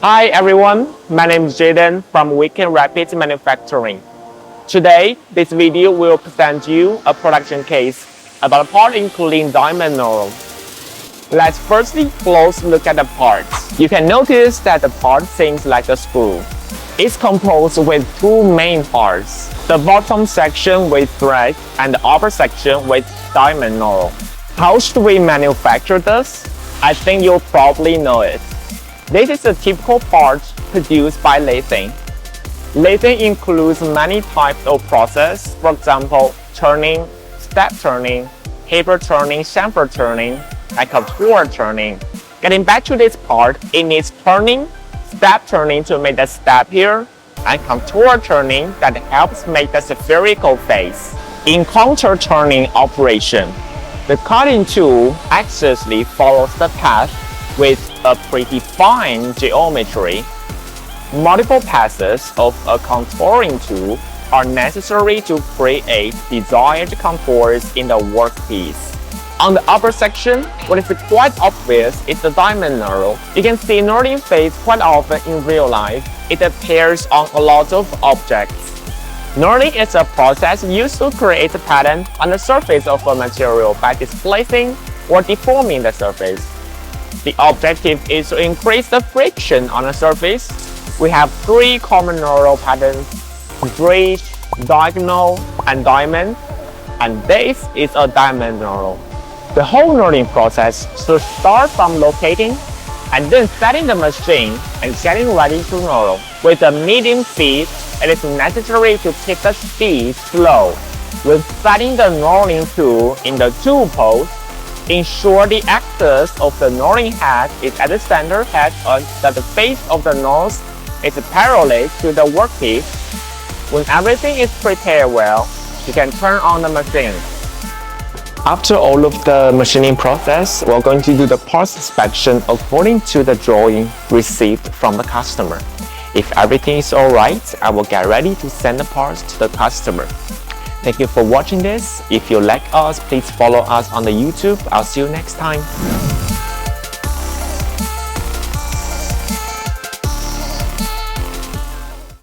Hi everyone, my name is Jaden from WayKen Rapid Manufacturing. Today, this video will present you a production case about a part including diamond knurl. Let's firstly close look at the parts. You can notice that the part seems like a screw. It's composed with two main parts, the bottom section with thread and the upper section with diamond knurl. How should we manufacture this? I think you'll probably know it. This is a typical part produced by lathing. Lathing includes many types of process, for example, turning, step turning, paper turning, chamfer turning, and contour turning. Getting back to this part, it needs turning, step turning to make the step here, and contour turning that helps make the spherical face. In contour turning operation, the cutting tool accurately follows the path with a predefined geometry. Multiple passes of a contouring tool are necessary to create desired contours in the workpiece. On the upper section, what is quite obvious is the diamond knurl. You can see knurling face quite often in real life. It appears on a lot of objects. Knurling is a process used to create a pattern on the surface of a material by displacing or deforming the surface. The objective is to increase the friction on the surface. We have three common knurl patterns: bridge, diagonal, and diamond. And this is a diamond knurl. The whole knurling process should start from locating and then setting the machine and getting ready to knurl. With a medium speed, it is necessary to keep the speed slow. With setting the knurling tool in the tool pose, ensure the axis of the knurling head is at the center head and that the face of the nose is parallel to the workpiece. When everything is prepared well, you can turn on the machine. After all of the machining process, we're going to do the parts inspection according to the drawing received from the customer. If everything is alright, I will get ready to send the parts to the customer. Thank you for watching this. If you like us, please follow us on the YouTube. I'll see you next time.